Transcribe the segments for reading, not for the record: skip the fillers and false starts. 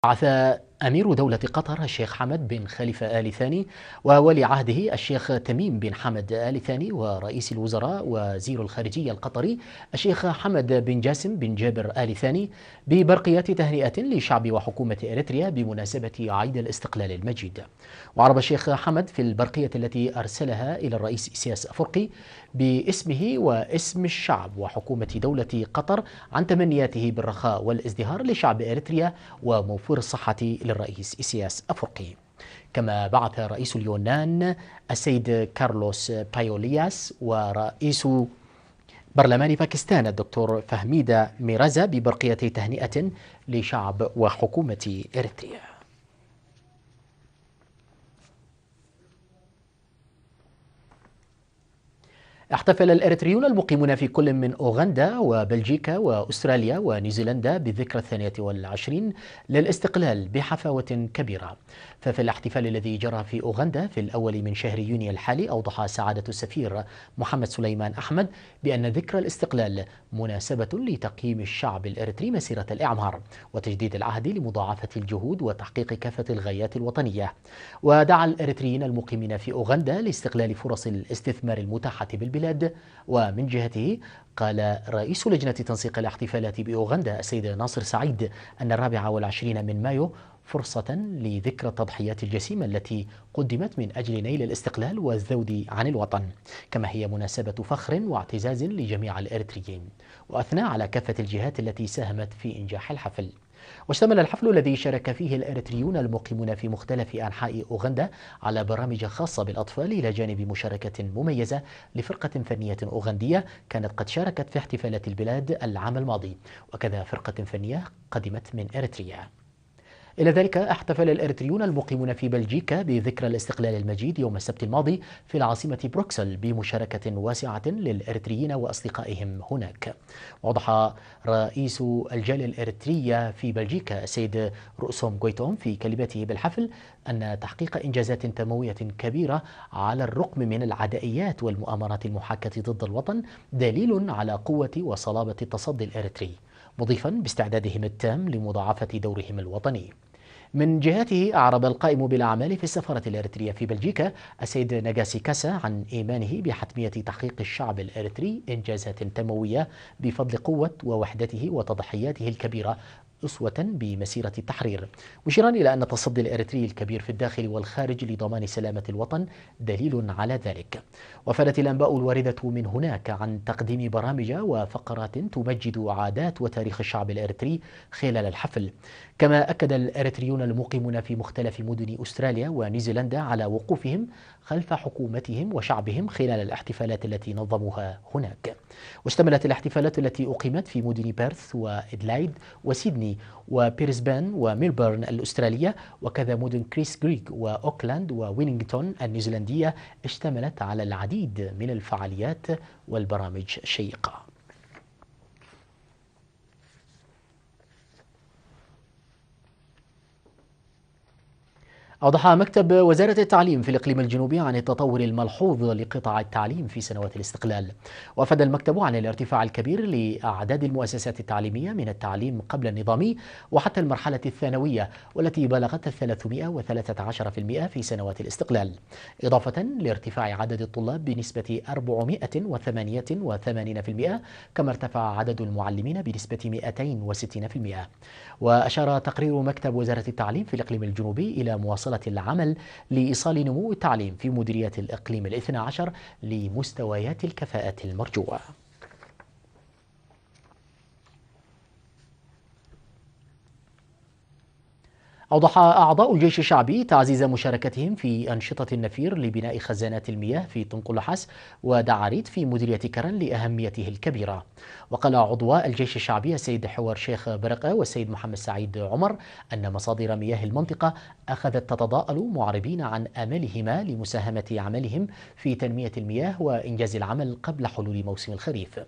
بعث أمير دولة قطر الشيخ حمد بن خليفة آل ثاني وولي عهده الشيخ تميم بن حمد آل ثاني ورئيس الوزراء وزير الخارجية القطري الشيخ حمد بن جاسم بن جابر آل ثاني ببرقيات تهنئة لشعب وحكومة إريتريا بمناسبة عيد الاستقلال المجيد. وعرب الشيخ حمد في البرقية التي أرسلها إلى الرئيس إسياس أفورقي باسمه واسم الشعب وحكومة دولة قطر عن تمنياته بالرخاء والازدهار لشعب إريتريا وموفور الصحة للرئيس إسياس أفورقي. كما بعث رئيس اليونان السيد كارلوس بايولياس ورئيس برلمان باكستان الدكتور فهميدة ميرزا ببرقية تهنئة لشعب وحكومة إريتريا. احتفل الإريتريون المقيمون في كل من أوغندا وبلجيكا وأستراليا ونيوزيلندا بالذكرى 22 للاستقلال بحفاوة كبيرة. ففي الاحتفال الذي جرى في أوغندا في الأول من شهر يونيو الحالي أوضح سعادة السفير محمد سليمان أحمد بأن ذكرى الاستقلال مناسبة لتقييم الشعب الإريتري مسيرة الإعمار وتجديد العهد لمضاعفة الجهود وتحقيق كافة الغايات الوطنية. ودعا الإريتريين المقيمين في أوغندا لاستغلال فرص الاستثمار المتاحة بالبلاد. ومن جهته قال رئيس لجنة تنسيق الاحتفالات بأوغندا السيد ناصر سعيد أن 24 من مايو فرصة لذكرى التضحيات الجسيمة التي قدمت من أجل نيل الاستقلال والذود عن الوطن، كما هي مناسبة فخر واعتزاز لجميع الإريتريين. وأثنى على كافة الجهات التي ساهمت في إنجاح الحفل. واشتمل الحفل الذي شارك فيه الإريتريون المقيمون في مختلف أنحاء أوغندا على برامج خاصة بالأطفال إلى جانب مشاركة مميزة لفرقة فنية أوغندية كانت قد شاركت في احتفالات البلاد العام الماضي، وكذا فرقة فنية قدمت من إريتريا. إلى ذلك احتفل الإريتريون المقيمون في بلجيكا بذكرى الاستقلال المجيد يوم السبت الماضي في العاصمة بروكسل بمشاركة واسعة للإريتريين وأصدقائهم هناك. وأوضح رئيس الجالية الإريترية في بلجيكا السيد رؤسوم غويتوم في كلمته بالحفل أن تحقيق إنجازات تنموية كبيرة على الرغم من العدائيات والمؤامرات المحاكة ضد الوطن دليل على قوة وصلابة التصدي الإريتري، مضيفا باستعدادهم التام لمضاعفة دورهم الوطني. من جهته أعرب القائم بالأعمال في السفارة الإريترية في بلجيكا السيد ناغاسي كاسا عن إيمانه بحتمية تحقيق الشعب الإريتري إنجازات تنموية بفضل قوة ووحدته وتضحياته الكبيرة أسوة بمسيرة التحرير، مشيرا إلى أن التصدي الإريتري الكبير في الداخل والخارج لضمان سلامة الوطن دليل على ذلك. وفادت الأنباء الواردة من هناك عن تقديم برامج وفقرات تمجد عادات وتاريخ الشعب الإريتري خلال الحفل. كما أكد الإريتريون المقيمون في مختلف مدن أستراليا ونيوزيلندا على وقوفهم خلف حكومتهم وشعبهم خلال الاحتفالات التي نظموها هناك. واشتملت الاحتفالات التي أقيمت في مدن بيرث وإدلايد وسيدني وبيرسبان وميلبورن الأسترالية وكذا مدن كريس غريغ وأوكلاند وويلينغتون النيوزيلندية اشتملت على العديد من الفعاليات والبرامج الشيقة. أوضح مكتب وزارة التعليم في الإقليم الجنوبي عن التطور الملحوظ لقطاع التعليم في سنوات الاستقلال. وأفاد المكتب عن الارتفاع الكبير لأعداد المؤسسات التعليمية من التعليم قبل النظامي وحتى المرحلة الثانوية والتي بلغت 313% في سنوات الاستقلال، إضافة لارتفاع عدد الطلاب بنسبة 488%، كما ارتفع عدد المعلمين بنسبة 260%. وأشار تقرير مكتب وزارة التعليم في الإقليم الجنوبي إلى مواصلة العمل لإيصال نمو التعليم في مديريات الإقليم الاثنى عشر لمستويات الكفاءة المرجوة. أوضح أعضاء الجيش الشعبي تعزيز مشاركتهم في أنشطة النفير لبناء خزانات المياه في طنقلحس ودعاريت في مديرية كرن لأهميته الكبيرة. وقال عضو الجيش الشعبي السيد حوار شيخ برقة والسيد محمد سعيد عمر أن مصادر مياه المنطقة أخذت تتضاءل معربين عن آمالهما لمساهمة عملهم في تنمية المياه وإنجاز العمل قبل حلول موسم الخريف.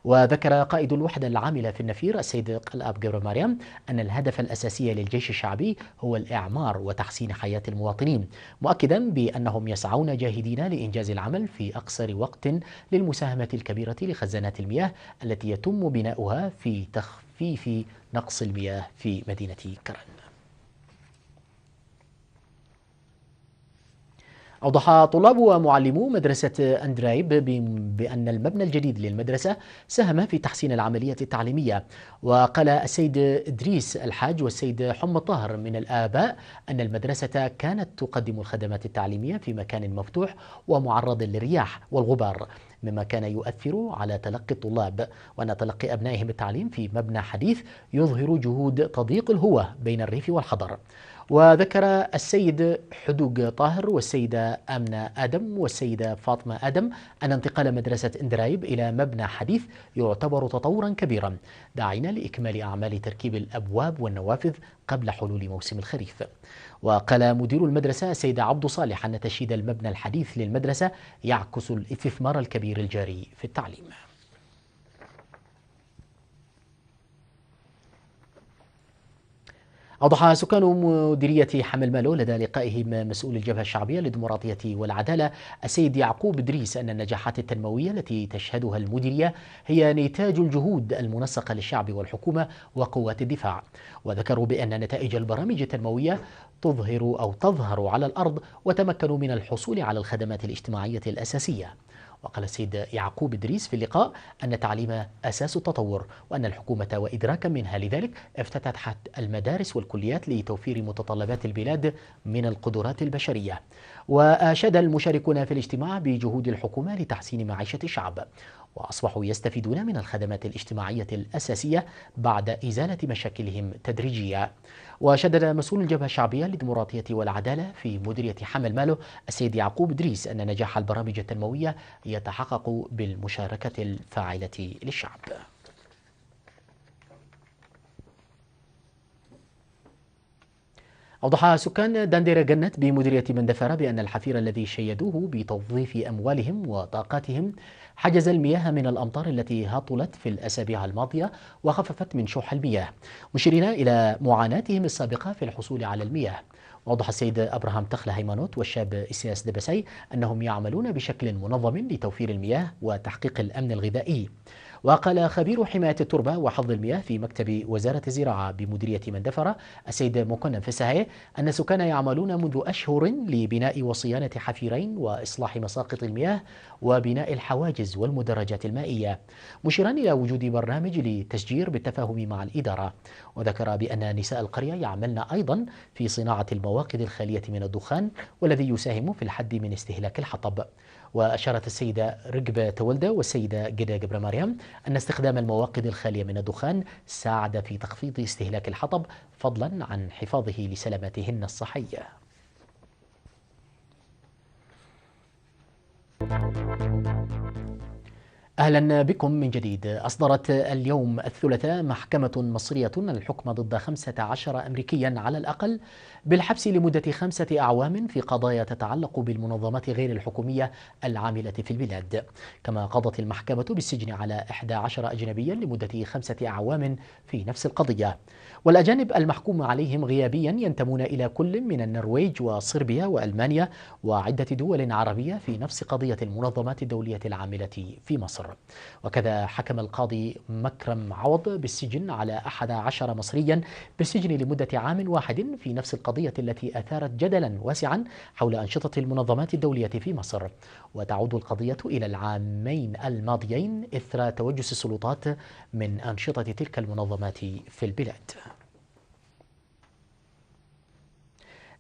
وذكر قائد الوحدة العاملة في النفير السيد قلاب جبر مريم أن الهدف الأساسي للجيش الشعبي هو الإعمار وتحسين حياة المواطنين، مؤكدا بأنهم يسعون جاهدين لإنجاز العمل في أقصر وقت للمساهمة الكبيرة لخزانات المياه التي يتم بناؤها في تخفيف نقص المياه في مدينة كرن. أوضح طلاب ومعلمو مدرسة أندرايب بأن المبنى الجديد للمدرسة ساهم في تحسين العملية التعليمية. وقال السيد إدريس الحاج والسيد حم الطاهر من الآباء أن المدرسة كانت تقدم الخدمات التعليمية في مكان مفتوح ومعرض للرياح والغبار، مما كان يؤثر على تلقي الطلاب، وأن تلقي أبنائهم التعليم في مبنى حديث يظهر جهود تضييق الهوة بين الريف والحضر. وذكر السيد حدوق طاهر والسيدة آمنة آدم والسيدة فاطمة آدم أن انتقال مدرسة اندرايب إلى مبنى حديث يعتبر تطورا كبيرا، داعين لإكمال أعمال تركيب الأبواب والنوافذ قبل حلول موسم الخريف. وقال مدير المدرسة السيد عبد صالح أن تشييد المبنى الحديث للمدرسة يعكس الاستثمار الكبير الجاري في التعليم. أوضح سكان مديرية حمل مالو لدى لقائهم مسؤول الجبهة الشعبية للديمقراطية والعدالة السيد يعقوب إدريس أن النجاحات التنموية التي تشهدها المديرية هي نتاج الجهود المنسقة للشعب والحكومة وقوات الدفاع. وذكروا بأن نتائج البرامج التنموية تظهر على الأرض وتمكنوا من الحصول على الخدمات الاجتماعية الأساسية. وقال السيد يعقوب إدريس في اللقاء أن التعليم أساس التطور، وأن الحكومة وإدراكا منها لذلك افتتحت المدارس والكليات لتوفير متطلبات البلاد من القدرات البشرية. وأشاد المشاركون في الاجتماع بجهود الحكومة لتحسين معيشة الشعب، وأصبحوا يستفيدون من الخدمات الاجتماعية الأساسية بعد إزالة مشاكلهم تدريجيا. وشدد مسؤول الجبهة الشعبية للديمقراطية والعدالة في مديرية حمل ماله السيد يعقوب إدريس أن نجاح البرامج التنموية يتحقق بالمشاركة الفاعلة للشعب. أوضح سكان دانديرة جنت بمديرية مندفرة بأن الحفير الذي شيدوه بتوظيف أموالهم وطاقاتهم حجز المياه من الأمطار التي هطلت في الأسابيع الماضية وخففت من شح المياه، مشيرين إلى معاناتهم السابقة في الحصول على المياه. وأوضح السيد أبراهام تخلة هيمانوت والشاب إسياس دبسي أنهم يعملون بشكل منظم لتوفير المياه وتحقيق الأمن الغذائي. وقال خبير حماية التربة وحفظ المياه في مكتب وزارة الزراعة بمديرية مندفرة السيد مكنن فساهي أن السكان يعملون منذ أشهر لبناء وصيانة حفيرين وإصلاح مساقط المياه وبناء الحواجز والمدرجات المائية، مشيرا إلى وجود برنامج لتشجير بالتفاهم مع الإدارة. وذكر بأن نساء القرية يعملن أيضا في صناعة المواقد الخالية من الدخان والذي يساهم في الحد من استهلاك الحطب. وأشارت السيدة رقبة تولدة والسيدة جدا جبر مريم أن استخدام المواقد الخالية من الدخان ساعد في تخفيض استهلاك الحطب فضلا عن حفاظه لسلامتهن الصحية. أهلا بكم من جديد. أصدرت اليوم الثلاثاء محكمة مصرية الحكم ضد 15 أمريكيا على الأقل بالحبس لمدة 5 أعوام في قضايا تتعلق بالمنظمات غير الحكومية العاملة في البلاد. كما قضت المحكمة بالسجن على 11 أجنبيا لمدة 5 أعوام في نفس القضية. والأجانب المحكوم عليهم غيابيا ينتمون إلى كل من النرويج وصربيا وألمانيا وعدة دول عربية في نفس قضية المنظمات الدولية العاملة في مصر. وكذا حكم القاضي مكرم عوض بالسجن على 11 مصريا بالسجن لمدة عام واحد في نفس القضية التي أثارت جدلا واسعا حول أنشطة المنظمات الدولية في مصر. وتعود القضية إلى العامين الماضيين إثر توجس السلطات من أنشطة تلك المنظمات في البلاد.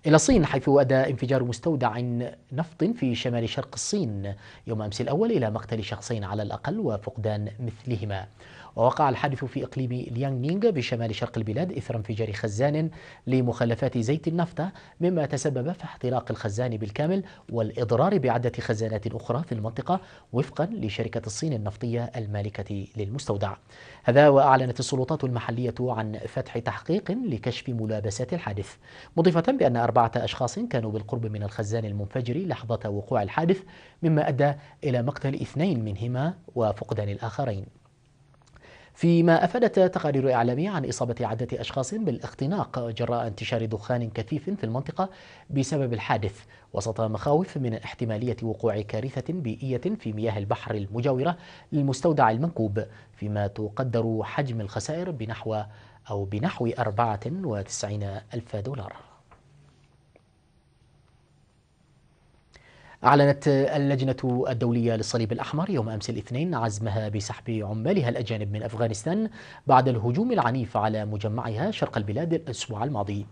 إلى الصين، حيث أدى انفجار مستودع نفط في شمال شرق الصين يوم أمس الأول إلى مقتل شخصين على الأقل وفقدان مثلهما. ووقع الحادث في إقليم ليانغنينغ بشمال شرق البلاد إثر انفجار خزان لمخلفات زيت النفط، مما تسبب في احتراق الخزان بالكامل والإضرار بعدة خزانات أخرى في المنطقة وفقا لشركة الصين النفطية المالكة للمستودع. هذا وأعلنت السلطات المحلية عن فتح تحقيق لكشف ملابسات الحادث، مضيفة بأن 4 أشخاص كانوا بالقرب من الخزان المنفجر لحظة وقوع الحادث، مما أدى إلى مقتل 2 منهما وفقدان الآخرين. فيما أفادت تقارير إعلامية عن إصابة عدة أشخاص بالاختناق جراء انتشار دخان كثيف في المنطقة بسبب الحادث، وسط مخاوف من احتمالية وقوع كارثة بيئية في مياه البحر المجاورة للمستودع المنكوب، فيما تقدر حجم الخسائر بنحو 94 ألف دولار. أعلنت اللجنة الدولية للصليب الأحمر يوم أمس الاثنين عزمها بسحب عمالها الأجانب من أفغانستان بعد الهجوم العنيف على مجمعها شرق البلاد الأسبوع الماضي.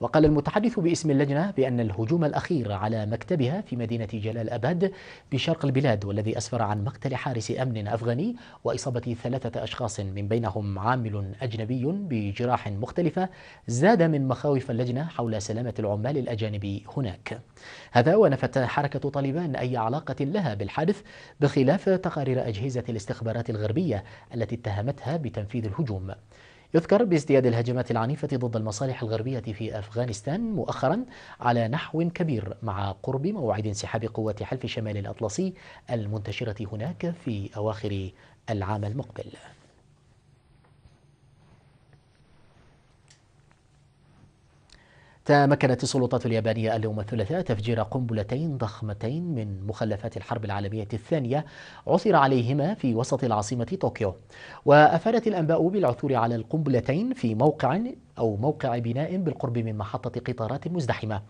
وقال المتحدث باسم اللجنة بأن الهجوم الأخير على مكتبها في مدينة جلال أباد بشرق البلاد، والذي أسفر عن مقتل حارس أمن أفغاني وإصابة 3 أشخاص من بينهم عامل أجنبي بجراح مختلفة، زاد من مخاوف اللجنة حول سلامة العمال الأجانب هناك. هذا ونفت حركة طالبان أي علاقة لها بالحادث، بخلاف تقارير أجهزة الاستخبارات الغربية التي اتهمتها بتنفيذ الهجوم. يذكر بازدياد الهجمات العنيفة ضد المصالح الغربية في أفغانستان مؤخرا على نحو كبير، مع قرب موعد انسحاب قوات حلف شمال الأطلسي المنتشرة هناك في أواخر العام المقبل. تمكنت السلطات اليابانية اليوم الثلاثاء تفجير قنبلتين ضخمتين من مخلفات الحرب العالمية الثانية عثر عليهما في وسط العاصمة طوكيو. وأفادت الأنباء بالعثور على القنبلتين في موقع بناء بالقرب من محطة قطارات مزدحمة،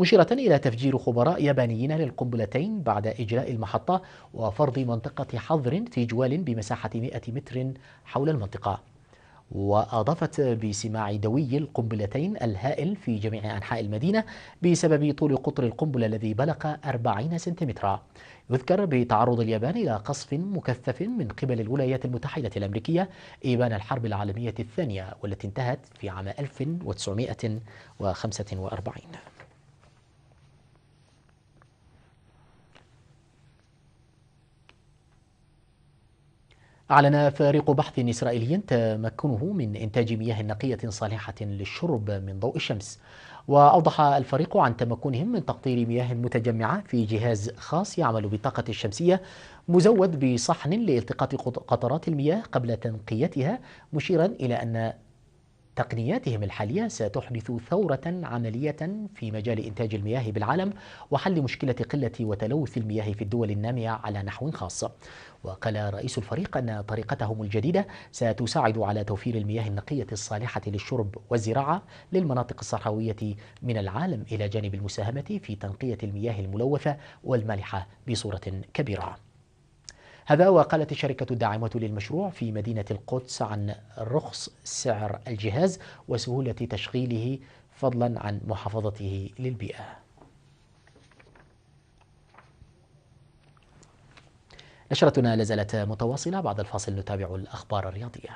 مشيرة إلى تفجير خبراء يابانيين للقنبلتين بعد إجلاء المحطة وفرض منطقة حظر تيجوال بمساحة 100 متر حول المنطقة. وأضافت بسماع دوي القنبلتين الهائل في جميع أنحاء المدينة بسبب طول قطر القنبلة الذي بلغ 40 سنتيمترا. يذكر بتعرض اليابان إلى قصف مكثف من قبل الولايات المتحدة الأمريكية إبان الحرب العالمية الثانية، والتي انتهت في عام 1945. أعلن فريق بحث إسرائيلي تمكنه من إنتاج مياه نقية صالحة للشرب من ضوء الشمس. وأوضح الفريق عن تمكنهم من تقطير مياه متجمعة في جهاز خاص يعمل بالطاقة الشمسية مزود بصحن لالتقاط قطرات المياه قبل تنقيتها، مشيرا إلى أن تقنياتهم الحالية ستحدث ثورة عملية في مجال إنتاج المياه بالعالم وحل مشكلة قلة وتلوث المياه في الدول النامية على نحو خاص. وقال رئيس الفريق أن طريقتهم الجديدة ستساعد على توفير المياه النقية الصالحة للشرب والزراعة للمناطق الصحراوية من العالم، إلى جانب المساهمة في تنقية المياه الملوثة والمالحة بصورة كبيرة. هذا وقالت الشركة الداعمة للمشروع في مدينة القدس عن رخص سعر الجهاز وسهولة تشغيله فضلا عن محافظته للبيئة. نشرتنا لازالت متواصلة، بعد الفاصل نتابع الأخبار الرياضية.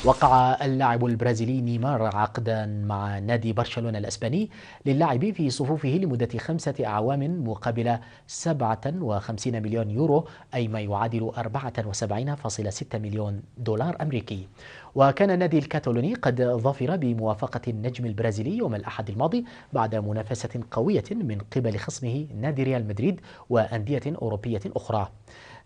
وقع اللاعب البرازيلي نيمار عقدا مع نادي برشلونة الأسباني للعب في صفوفه لمدة 5 أعوام مقابل 57 مليون يورو، أي ما يعادل 74.6 مليون دولار أمريكي. وكان النادي الكاتالوني قد ظفر بموافقة النجم البرازيلي يوم الأحد الماضي بعد منافسة قوية من قبل خصمه نادي ريال مدريد وأندية أوروبية أخرى.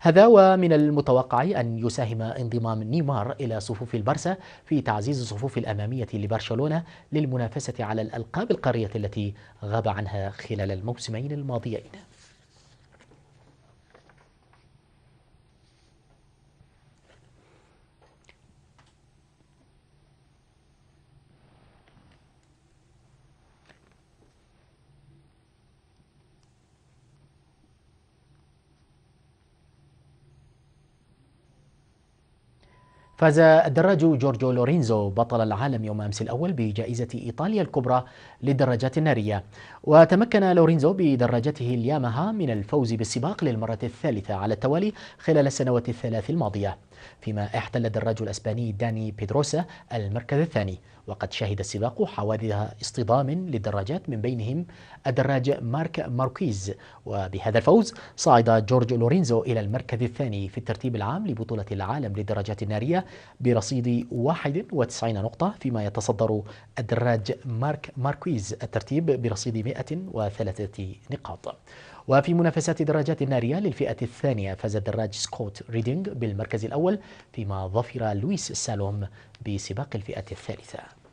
هذا ومن المتوقع أن يساهم انضمام نيمار إلى صفوف البارسا في تعزيز الصفوف الأمامية لبرشلونة للمنافسة على الألقاب القارية التي غاب عنها خلال الموسمين الماضيين. فاز الدراج جورجو لورينزو بطل العالم يوم أمس الأول بجائزة إيطاليا الكبرى للدراجات النارية. وتمكن لورينزو بدراجته الياماها من الفوز بالسباق للمرة الثالثة على التوالي خلال السنوات الثلاث الماضية، فيما احتل الدراج الأسباني داني بيدروسا المركز الثاني. وقد شهد السباق حوادث اصطدام للدراجات من بينهم الدراج مارك ماركيز. وبهذا الفوز صعد جورج لورينزو إلى المركز الثاني في الترتيب العام لبطولة العالم للدراجات النارية برصيد 91 نقطة، فيما يتصدر الدراج مارك ماركيز الترتيب برصيد 103 نقاط. وفي منافسات الدراجات النارية للفئة الثانية فاز الدراج سكوت ريدينغ بالمركز الأول، فيما ظفر لويس سالوم بسباق الفئة الثالثة.